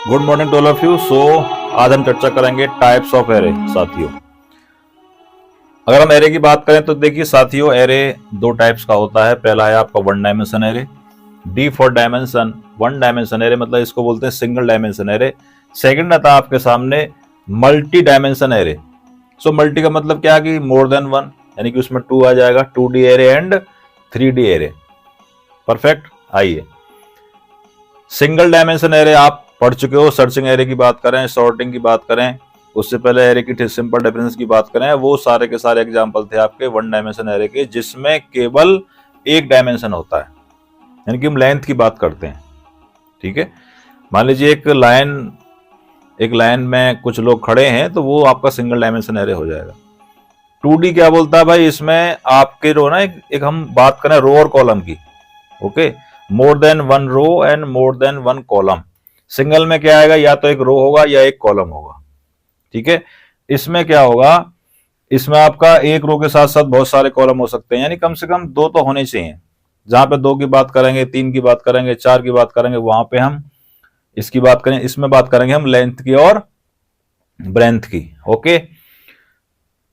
Good morning to all of you. आज हम चर्चा करेंगे टाइप्स ऑफ एरे। साथियों, अगर हम एरे की बात करें तो देखिए साथियों, एरे दो टाइप्स का होता है। पहला है आपका one dimension array, D for dimension. One dimension array मतलब इसको बोलते हैं सिंगल डायमेंशन एरे। सेकंड आता है आपके सामने multi dimension array. So multi का मतलब क्या है कि मोर देन वन, यानी कि उसमें टू आ जाएगा, 2D array and 3D array. Perfect. आइए, सिंगल डायमेंशन एरे आप पढ़ चुके हो। सर्चिंग एरे की बात करें, सॉर्टिंग की बात करें, उससे पहले एरे की सिंपल डेफिनेशन की बात करें, वो सारे के सारे एग्जांपल थे आपके वन डायमेंशन एरे के, जिसमें केवल एक डायमेंशन होता है, यानी कि हम लेंथ की बात करते हैं। ठीक है, मान लीजिए एक लाइन में कुछ लोग खड़े हैं, तो वो आपका सिंगल डायमेंशन एरे हो जाएगा। 2D क्या बोलता है भाई, इसमें आपके रो ना एक हम बात करें रो और कॉलम की। Okay, more than one row and more than one column. Single में क्या आएगा, या तो एक रो होगा या एक कॉलम होगा। ठीक है, इसमें क्या होगा, इसमें आपका एक रो के साथ साथ बहुत सारे कॉलम हो सकते हैं, यानी कम से कम दो तो होने चाहिए। जहां पे दो की बात करेंगे, तीन की बात करेंगे, चार की बात करेंगे, वहां पे हम इसकी बात करें, इसमें बात करेंगे हम लेंथ की और ब्रेंथ की। ओके,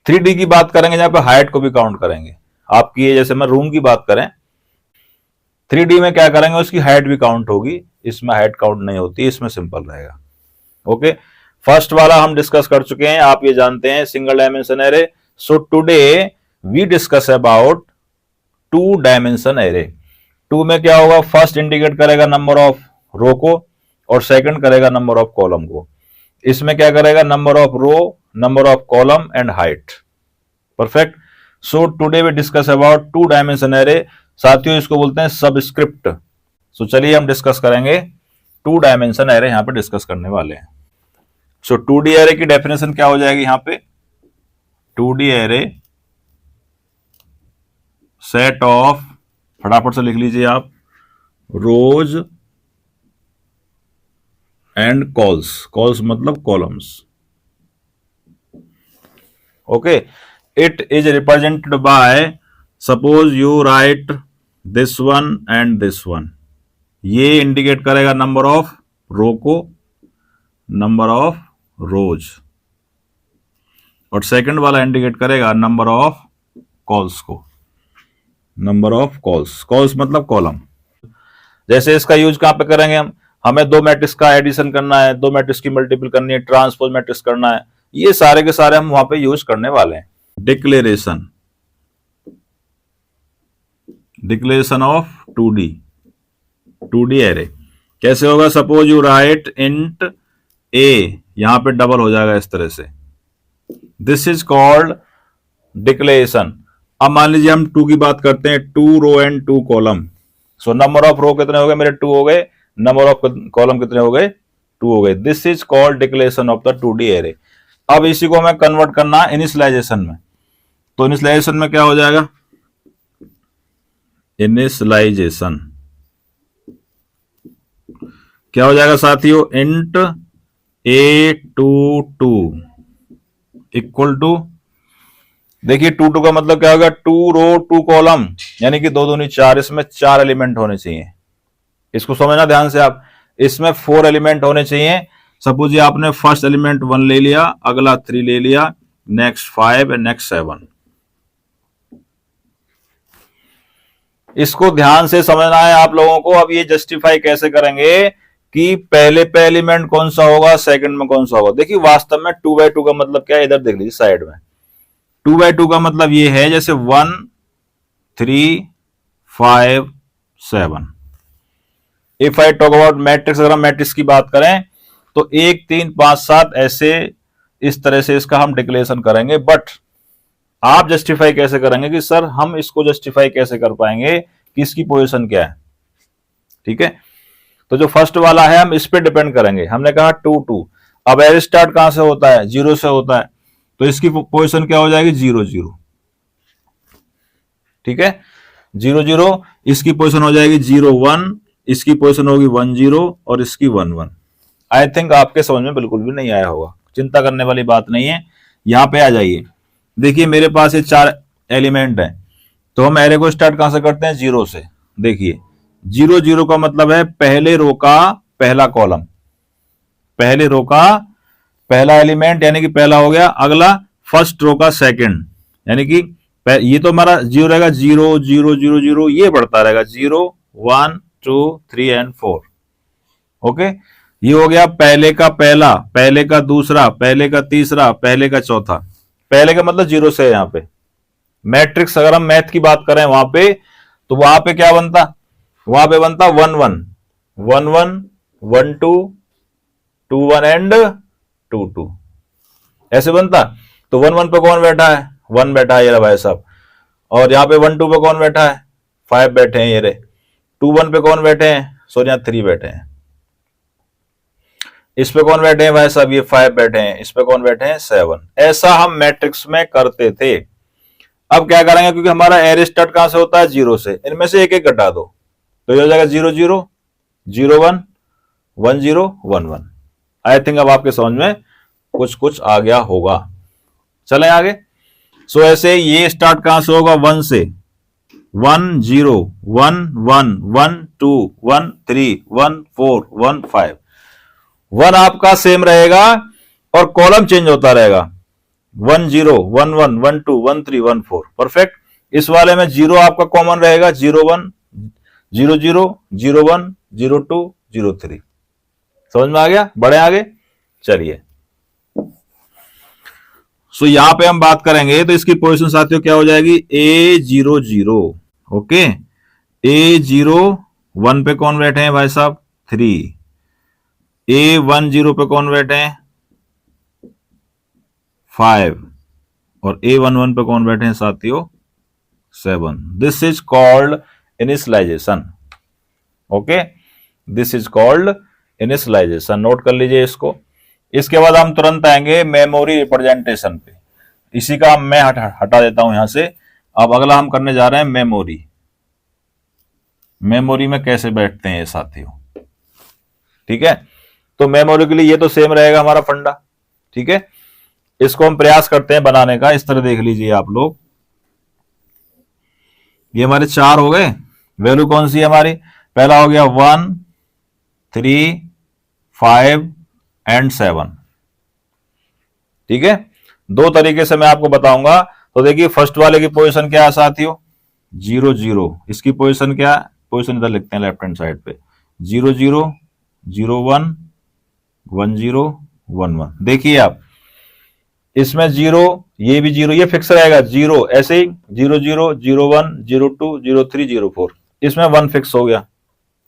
3D की बात करेंगे जहां पे हाइट को भी काउंट करेंगे। आपकी ये जैसे मैं रूम की बात करें, 3D में क्या करेंगे, उसकी हाइट भी काउंट होगी। इसमें हाइट काउंट नहीं होती, इसमें सिंपल रहेगा। ओके, फर्स्ट वाला हम डिस्कस कर चुके हैं, आप ये जानते हैं, single dimension array. So today we discuss about two dimension array. Two में क्या होगा, फर्स्ट इंडिकेट करेगा नंबर ऑफ रो को और सेकंड करेगा नंबर ऑफ कॉलम को। इसमें क्या करेगा, number of row, number of column and height. Perfect. So today we discuss about two dimension array. साथियों, इसको बोलते हैं सबस्क्रिप्ट। सो चलिए हम डिस्कस करेंगे टू डायमेंशन एरे, यहां पे डिस्कस करने वाले हैं। सो 2D एरे की डेफिनेशन क्या हो जाएगी यहां पे, 2D एरे सेट ऑफ, फटाफट से लिख लीजिए आप, रोज एंड कॉल्स। कॉल्स मतलब columns. Okay, it is represented by, suppose you right this one and this one. ये इंडिकेट करेगा नंबर ऑफ रो को, नंबर ऑफ रोज, और सेकंड वाला इंडिकेट करेगा नंबर ऑफ कॉल्स को, नंबर ऑफ कॉल्स। कॉल्स मतलब column. जैसे इसका यूज कहां पे करेंगे हम, हमें दो मैट्रिक्स का एडिशन करना है, दो मैट्रिक्स की मल्टीपल करनी है, ट्रांसपोज मैट्रिक्स करना है, ये सारे के सारे हम वहां पे यूज करने वाले हैं। Declaration, declaration of 2D array कैसे होगा, सपोज यू राइट इंट ए, यहां पे डबल हो जाएगा इस तरह से, दिस इज कॉल्ड डिक्लेरेशन। अब मान लीजिए हम 2 की बात करते हैं, 2 row and 2 column. So number of row कितने हो गए मेरे, 2 हो गए, नंबर ऑफ कॉलम कितने हो गए, 2 हो गए। This is called declaration of the 2D array. अब इसी को हमें कन्वर्ट करना है इनिशियलाइजेशन में, तो इनिशियलाइजेशन में क्या हो जाएगा, इनिशियलाइजेशन क्या हो जाएगा साथियों, इंट A22 इक्वल टू, देखिए 2 का मतलब क्या होगा, 2 रो 2 कॉलम, यानी कि दो दूनी 4, इसमें 4 एलिमेंट होने चाहिए। इसको समझना ध्यान से आप, इसमें 4 एलिमेंट होने चाहिए। सपोज ये आपने फर्स्ट एलिमेंट 1 ले लिया, अगला 3 ले लिया, नेक्स्ट 5 एंड नेक्स्ट 7। इसको ध्यान से समझना है आप लोगों को। अब ये जस्टिफाई कैसे करेंगे कि पहले पे एलिमेंट कौन सा होगा, सेकंड में कौन सा होगा। देखिए वास्तव में 2x2 का मतलब क्या है, इधर देख लीजिए साइड में। 2x2 का मतलब ये है जैसे 1 3 5 7। If I talk about matrix, अगर हम मैट्रिक्स की बात करें तो 1 3 5 7 ऐसे, इस तरह से इसका हम डिक्लेरेशन करेंगे। बट आप जस्टिफाई कैसे करेंगे कि सर हम इसको जस्टिफाई कैसे कर पाएंगे कि इसकी पोजीशन क्या है। ठीक है, तो जो फर्स्ट वाला है हम इस पे डिपेंड करेंगे। हमने कहा 2 2, अब एरे स्टार्ट कहां से होता है, 0 से होता है, तो इसकी पोजीशन क्या हो जाएगी, 0 0। ठीक है, 0 0, इसकी पोजीशन हो जाएगी 0 1, इसकी पोजीशन होगी 1 0 और इसकी 1 1। आई थिंक आपके समझ में बिल्कुल भी नहीं आया होगा, चिंता करने वाली बात नहीं है। यहां पे आ जाइए, देखिए मेरे पास ये 4 एलिमेंट है, तो हम एरे को स्टार्ट कहां से करते हैं, 0 से। देखिए 0 0 का मतलब है पहले रो का पहला कॉलम, पहले रो का पहला एलिमेंट यानी कि पहला हो गया, अगला फर्स्ट रो का सेकंड, यानी कि ये तो हमारा 0 रहेगा, 0 0 0 0, ये बढ़ता रहेगा 0 1 2 3 एंड 4। ओके, ये हो गया पहले का पहला, पहले का दूसरा, पहले का तीसरा, पहले का चौथा। पहले का मतलब 0 से है। यहाँ पे मैट्रिक्स अगर हम मैथ की बात करें वहां पे, तो वहां पे क्या बनता, वहां पे बनता 1 1 1 1 1 2 2 1 एंड 2 2, ऐसे बनता। तो 1 1 पे कौन बैठा है, 1 बैठा है ये रहा भाई साहब। और यहाँ पे 1 2 पे कौन बैठा है, 5 बैठे हैं ये रहे। 2 1 पे कौन बैठे हैं, सॉरी यहाँ 3 बैठे हैं। इस पे कौन बैठे हैं भाई साहब, ये 5 बैठे हैं। इस पे कौन बैठे हैं, 7। ऐसा हम मैट्रिक्स में करते थे। अब क्या करेंगे, क्योंकि हमारा एरे स्टार्ट कहां से होता है, 0 से, इनमें से एक एक घटा दो, तो ये हो जाएगा 0 0 0 1 1 0 1 1। आई थिंक अब आपके समझ में कुछ कुछ आ गया होगा। चलें आगे। सो ऐसे ये स्टार्ट कहां से होगा, 1 से, 1 0 1 1 1 2 1 3 1 4 1 5। 1 आपका सेम रहेगा और कॉलम चेंज होता रहेगा, 1 0 1 1 1 2 1 3 1 4। परफेक्ट। इस वाले में 0 आपका कॉमन रहेगा, 0 1 0 0 0 1 0 2 0 3। समझ में आ गया, बढ़े आगे चलिए। सो यहां पे हम बात करेंगे तो इसकी पोजीशन साथियों क्या हो जाएगी, A0 0। ओके, A0 1 पे कौन बैठे हैं भाई साहब, 3। A1 0 पे कौन बैठे हैं, 5। और A1 1 पे कौन बैठे हैं साथियों, 7। This is called initialization. Okay, this is called initialization. Note कर लीजिए इसको। इसके बाद हम तुरंत आएंगे मेमोरी रिप्रेजेंटेशन पे। इसी का मैं हटा देता हूं यहां से। अब अगला हम करने जा रहे हैं मेमोरी। मेमोरी में कैसे बैठते हैं ये साथियों, ठीक है। तो मेमोरी के लिए ये तो सेम रहेगा हमारा फंडा, ठीक है। इसको हम प्रयास करते हैं बनाने का। इस तरह देख लीजिए आप लोग, ये हमारे 4 हो गए। वैल्यू कौन सी है हमारी, पहला हो गया 1 3 5 एंड 7, ठीक है। 2 तरीके से मैं आपको बताऊंगा। तो देखिए फर्स्ट वाले की पोजीशन क्या है साथियों, 0 0। इसकी पोजीशन क्या है, पोजीशन इधर लिखते हैं लेफ्ट हैंड साइड पे, 0 0 0 1 1 0 1 1। देखिए आप इसमें 0, ये भी 0, ये फिक्स रहेगा 0, ऐसे ही 0 0 0 1 0 2 0 3 0 4। इसमें 1 फिक्स हो गया,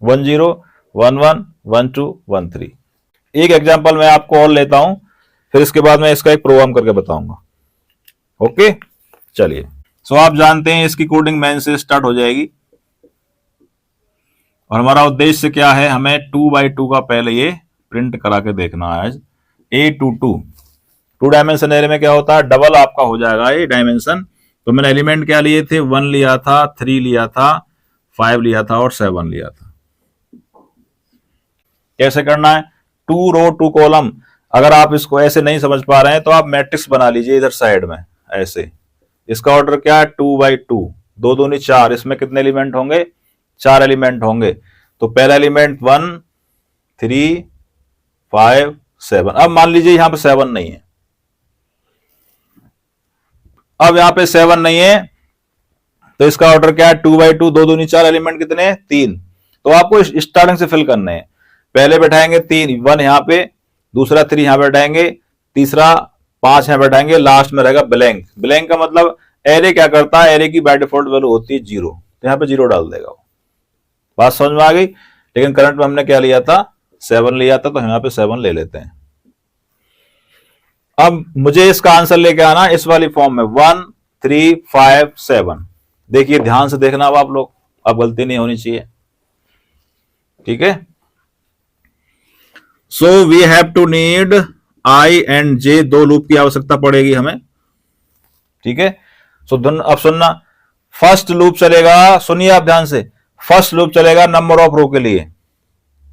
1 0 1 1 1 2 1 3। एक एग्जांपल मैं आपको और लेता हूं, फिर इसके बाद मैं इसका एक प्रोग्राम करके बताऊंगा। ओके चलिए। सो आप जानते हैं इसकी कोडिंग मैन से स्टार्ट हो जाएगी और हमारा उद्देश्य क्या है, हमें 2 by 2 का पहले ये प्रिंट करा के देखना है। टू डायमेंशन एरे में क्या होता है, डबल आपका हो जाएगा ये डायमेंशन। तो मैंने एलिमेंट क्या लिए थे, 1 लिया था, 3 लिया था, 5 लिया था और 7 लिया था। कैसे करना है, 2 रो 2 कॉलम। अगर आप इसको ऐसे नहीं समझ पा रहे हैं तो आप मैट्रिक्स बना लीजिए इधर साइड में ऐसे। इसका ऑर्डर क्या है, 2 by 2, 2 दूनी 4। इसमें कितने एलिमेंट होंगे, 4 एलिमेंट होंगे। तो पहला एलिमेंट 1 3 5 7। अब मान लीजिए यहां पे 7 नहीं है, अब यहां पे 7 नहीं है, तो इसका ऑर्डर क्या है, 2 by 2, 2 दूनी 4, एलिमेंट कितने हैं, 3। तो आपको स्टार्टिंग से फिल करने हैं। पहले बैठाएंगे 3, 1 यहां पे, दूसरा 3 यहां बैठाएंगे, तीसरा 5 यहां बैठाएंगे, लास्ट में रहेगा ब्लैंक। ब्लैंक का मतलब एरे क्या करता है, एरे की बाय डिफॉल्ट वैल्यू होती है 0, तो यहां पे 0 डाल देगा वो। बात समझ में आ गई। लेकिन करंट में हमने क्या लिया था, 7 लिया था, तो हम यहां पे 7 ले लेते हैं। अब मुझे इसका आंसर लेके आना इस वाली फॉर्म में, 1 3 5 7। देखिए ध्यान से देखना अब आप लोग, अब गलती नहीं होनी चाहिए, ठीक है। So we have to need I and J, 2 loop की आवश्यकता पड़ेगी हमें, ठीक है। सो अब सुनना, फर्स्ट लूप चलेगा, सुनिए आप ध्यान से, फर्स्ट लूप चलेगा नंबर ऑफ रो के लिए।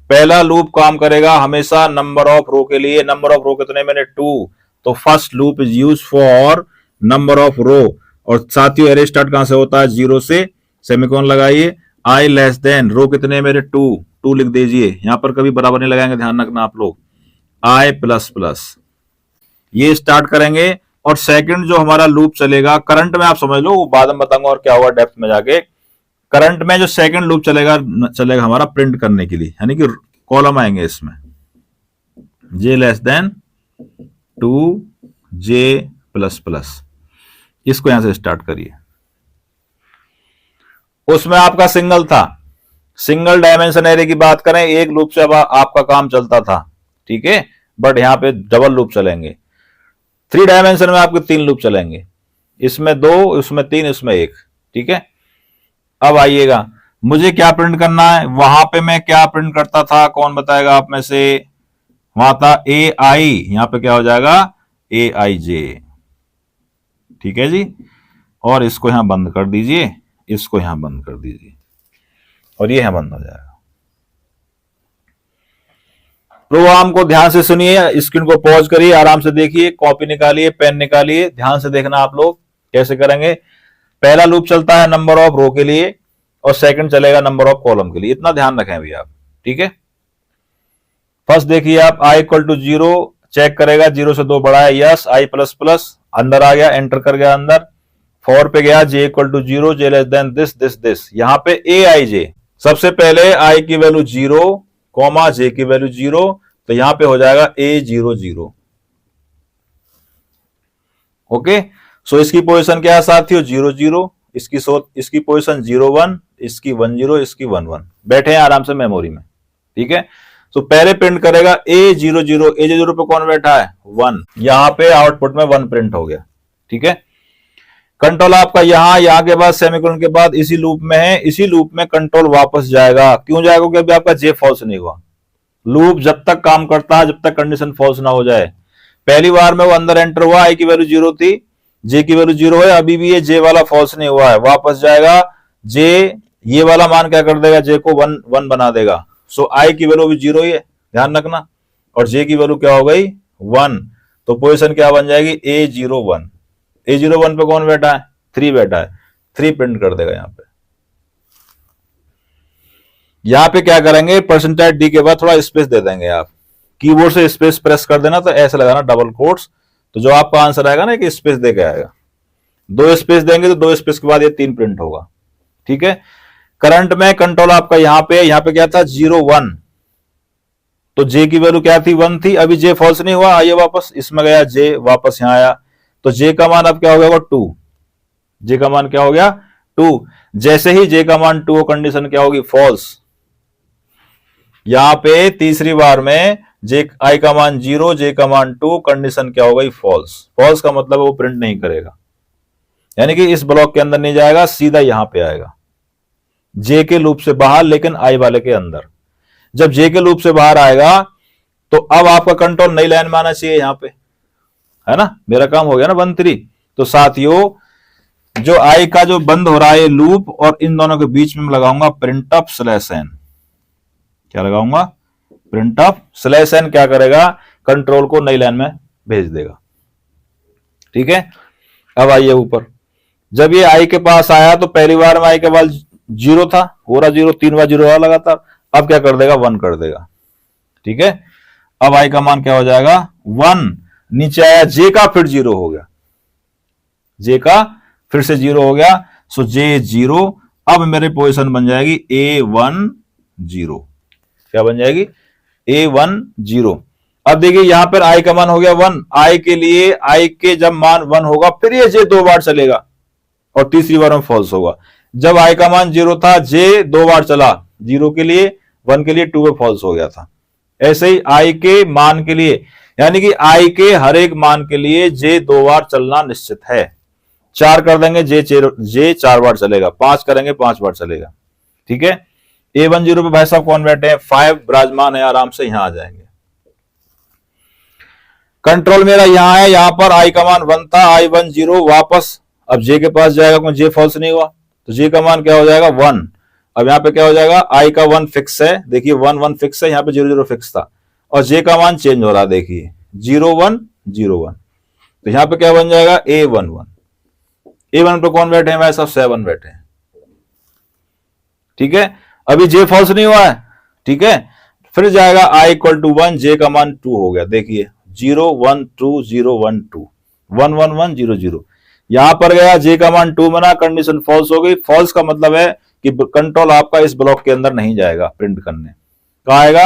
पहला लूप काम करेगा हमेशा नंबर ऑफ रो के लिए। नंबर ऑफ रो कितने, मैंने 2, तो first loop is use for number of row. और साथियों एरे स्टार्ट कहां से होता है, 0 से, सेमीकोलन लगाइए, आई लेस देन रो कितने मेरे 2 लिख दीजिए। यहां पर कभी बराबर नहीं लगाएंगे, ध्यान रखना आप लोग। आई प्लस प्लस, ये स्टार्ट करेंगे। और सेकंड जो हमारा लूप चलेगा करंट में, आप समझ लो, वो बाद में बताऊंगा और क्या होगा डेप्थ में जाके। करंट में जो सेकंड लूप चलेगा चलेगा हमारा प्रिंट करने के लिए, यानी कि कॉलम आएंगे इसमें जे लेस देन 2 जे प्लस प्लस। इसको यहां से स्टार्ट करिए। उसमें आपका सिंगल था, सिंगल डायमेंशन एरे की बात करें, एक लूप से अब आपका काम चलता था, ठीक है। बट यहां पे डबल लूप चलेंगे। 3 डायमेंशन में आपके 3 लूप चलेंगे, इसमें 2, इसमें 3, इसमें 1, ठीक है। अब आइएगा, मुझे क्या प्रिंट करना है। वहां पे मैं क्या प्रिंट करता था, कौन बताएगा आप में से। वहां था ए आई, यहां पे क्या हो जाएगा ए आई जे, ठीक है जी। और इसको यहां बंद कर दीजिए, इसको यहां बंद कर दीजिए, और ये यहां बंद हो जाएगा। प्रोग्राम को ध्यान से सुनिए, स्क्रीन को पॉज करिए, आराम से देखिए, कॉपी निकालिए, पेन निकालिए, ध्यान से देखना आप लोग कैसे करेंगे। पहला लूप चलता है नंबर ऑफ रो के लिए, और सेकंड चलेगा नंबर ऑफ कॉलम के लिए, इतना ध्यान रखें अभी आप, ठीक है। फर्स्ट देखिए आप, आई इक्वल टू 0 चेक करेगा, 0 से 2 बड़ा है, यस। आई प्लस प्लस अंदर आ गया, एंटर कर गया अंदर। 4 पे गया, J equal to 0, J less than this this this. यहां पे ए आई जे, सबसे पहले आई की वैल्यू 0 कॉमा जे की वैल्यू 0, तो यहां पे हो जाएगा A00। ओके, सो इसकी पोजीशन क्या है साथियों, 00, इसकी पोजीशन 01, इसकी 10, इसकी 11। बैठे हैं आराम से मेमोरी में, ठीक है। तो पहले प्रिंट करेगा A00, A00 पे कौन बैठा है 1, यहां पे आउटपुट में 1 प्रिंट हो गया, ठीक है। कंट्रोल आपका यहां के बाद सेमीकोलन के बाद इसी लूप में है, इसी लूप में कंट्रोल वापस जाएगा। क्यों जाएगा, क्योंकि अभी आपका जे फॉल्स नहीं हुआ। लूप जब तक काम करता है जब तक कंडीशन फॉल्स ना हो जाए। पहली बार में वो अंदर एंटर हुआ, आई की वैल्यू 0 थी, जे की वैल्यू 0 है, अभी भी ये जे वाला फॉल्स नहीं हुआ है, वापस जाएगा। जे ये वाला मान क्या कर देगा, जे को 1 बना देगा। सो आई की वैल्यू भी 0 ही है, ध्यान रखना, और जे की वैल्यू क्या हो गई 1, तो पोजीशन क्या बन जाएगी A01। A01 पे कौन बैठा है 3 बैठा है, 3 प्रिंट कर देगा। यहां पे क्या करेंगे, परसेंटेज डी के बाद थोड़ा स्पेस दे देंगे आप, कीबोर्ड से स्पेस प्रेस कर देना, तो ऐसे लगाना डबल कोट्स, तो जो आपका आंसर आएगा ना, कि स्पेस दे के आएगा। 2 स्पेस देंगे तो 2 स्पेस के बाद ये 3 प्रिंट होगा, ठीक है। करंट में कंट्रोल आपका यहां पे क्या था 01, तो जे की वैल्यू क्या थी 1 थी, अभी जे फॉल्स नहीं हुआ, आइए वापस इसमें गया, जे वापस यहां आया, तो जे का मान अब क्या हो गया 2, जे का मान क्या हो गया 2। जैसे ही जे का मान 2, कंडीशन क्या होगी फॉल्स। यहां पे तीसरी बार में जे आई का मान 0, जे का मान 2, कंडीशन क्या हो गई फॉल्स। फॉल्स का मतलब वो प्रिंट नहीं करेगा, यानी कि इस ब्लॉक के अंदर नहीं जाएगा, सीधा यहां पे आएगा, जे के लूप से बाहर लेकिन आई वाले के अंदर। जब जे के लूप से बाहर आएगा तो अब आपका कंट्रोल नई लाइन में आना चाहिए, यहां पे है ना, मेरा काम हो गया ना 1 3। तो साथियों जो आई का जो बंद हो रहा है लूप, और इन दोनों के बीच में मैं लगाऊंगा प्रिंट अप स्लैश एन। क्या लगाऊंगा प्रिंट अप स्लैश एन, क्या करेगा कंट्रोल को नई लाइन में भेज देगा, ठीक है। अब आइए ऊपर, जब ये आई के पास आया तो पहली बार में आई के बाद 0 था, हो रहा 0, 3 बार 0 लगातार, अब क्या कर देगा 1 कर देगा, ठीक है। अब आई का मान क्या हो जाएगा 1, नीचे आया जे का फिर 0 हो गया, जे का फिर से 0 हो गया, सो जे 0। अब मेरी पोजीशन बन जाएगी A10, क्या बन जाएगी A10। अब देखिए यहां पर आई का मान हो गया 1, आई के लिए आई के जब मान 1 होगा फिर ये जे 2 बार चलेगा, और तीसरी बार में फॉल्स होगा। जब आई का मान 0 था, जे 2 बार चला, 0 के लिए 1 के लिए 2 पे फॉल्स हो गया था। ऐसे ही आई के मान के लिए, यानी कि आई के हर एक मान के लिए जे 2 बार चलना निश्चित है। 4 कर देंगे जे 4 बार चलेगा, 5 करेंगे 5 बार चलेगा, ठीक है। A10 पे भाई साहब कौन बैठे हैं 5 विराजमान है, आराम से यहां आ जाएंगे। कंट्रोल मेरा यहां है, यहां पर आई का मान 1 था, I10 वापस अब जे के पास जाएगा, क्योंकि जे फॉल्स नहीं हुआ, तो जे का मान क्या हो जाएगा 1। अब यहां पे क्या हो जाएगा, आई का 1 फिक्स है, देखिए 1 1 फिक्स है, यहां पे 0 0 फिक्स था, और जे का मान चेंज हो रहा है, देखिए 0 1 0 1, तो यहां पे क्या बन जाएगा A11। A1 पे कौन बैठे हैं भाई साहब 7 बैठे हैं, ठीक है। अभी जे फॉल्स नहीं हुआ है, ठीक है। फिर जाएगा i इक्वल टू 1, j का मान 2 हो गया। देखिए 0 1 2 0 1 2 1 1 1 0 0। यहां पर गया j का मान 2 बना, कंडीशन फॉल्स हो गई। फॉल्स का मतलब है कि कंट्रोल आपका इस ब्लॉक के अंदर नहीं जाएगा प्रिंट करने। कहां आएगा?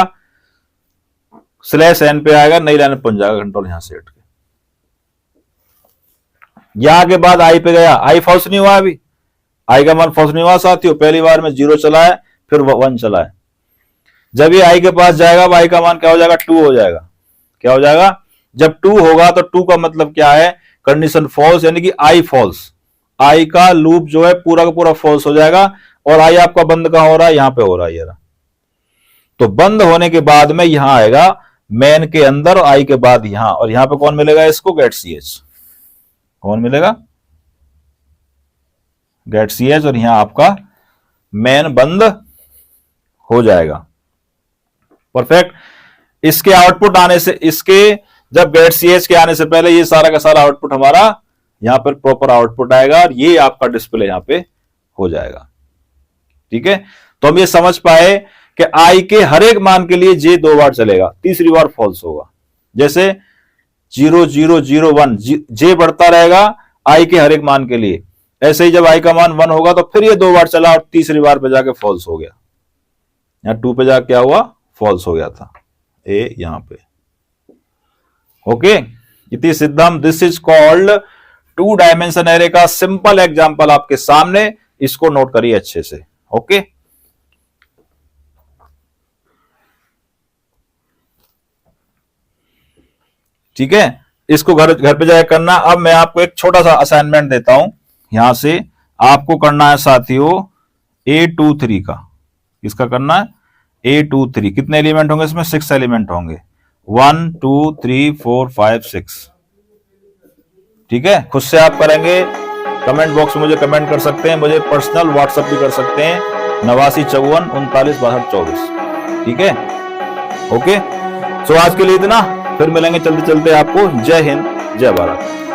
/n पे आएगा, नई लाइन में पहुंच जाएगा कंट्रोल यहां से हट के। यहां के बाद i पे गया, i फॉल्स नहीं हुआ, अभी i का मान फॉल्स नहीं हुआ साथियों। पहली बार में 0 चला है, फिर 1 चला है। जब ये i के पास जाएगा, i का मान क्या हो जाएगा? 2 हो जाएगा। क्या हो जाएगा? जब 2 होगा तो 2 का मतलब क्या है? कंडीशन फॉल्स, यानी कि i फॉल्स। i का लूप जो है पूरा का पूरा फॉल्स हो जाएगा। और i आपका बंद कहां हो रहा है? यहां पे हो रहा है ये रहा। तो बंद होने के बाद में यहां आएगा मेन के अंदर, i के बाद यहां, और यहां पे कौन मिलेगा इसको? Get ch। कौन मिलेगा? Get ch। और यहां आपका मेन बंद हो जाएगा। परफेक्ट। इसके आउटपुट आने से, इसके जब गेट ch के आने से पहले ये सारा का सारा आउटपुट हमारा यहां पर प्रॉपर आउटपुट आएगा, और ये आपका डिस्प्ले यहां पे हो जाएगा। ठीक है, तो हम ये समझ पाए कि i के हर एक मान के लिए j 2 बार चलेगा, तीसरी बार फॉल्स होगा। जैसे 0 0 0 1, j बढ़ता रहेगा i के हर एक मान के लिए। ऐसे ही जब i का मान 1 होगा तो फिर ये 2 बार चला, और तीसरी बार पे जाके फॉल्स हो गया। यहां 2 पे जाके क्या हुआ? फॉल्स हो गया था a यहां पे। ओके, इति सिद्धम। This is called 2 dimension array का सिंपल एग्जांपल आपके सामने। इसको नोट करिए अच्छे से। ओके, ठीक है, इसको घर पे जाके करना। अब मैं आपको एक छोटा सा असाइनमेंट देता हूं। यहां से आपको करना है साथियों A23 का। इसका करना है A23। कितने एलिमेंट होंगे इसमें? 6 एलिमेंट होंगे। 1 2 3 4 5 6। ठीक है, खुद से आप करेंगे। कमेंट बॉक्स में मुझे कमेंट कर सकते हैं, मुझे पर्सनल व्हाट्सएप भी कर सकते हैं 89 54 39 62 24। ठीक है, ओके। सो आज के लिए इतना, फिर मिलेंगे चलते चलते आपको। जय हिंद, जय भारत।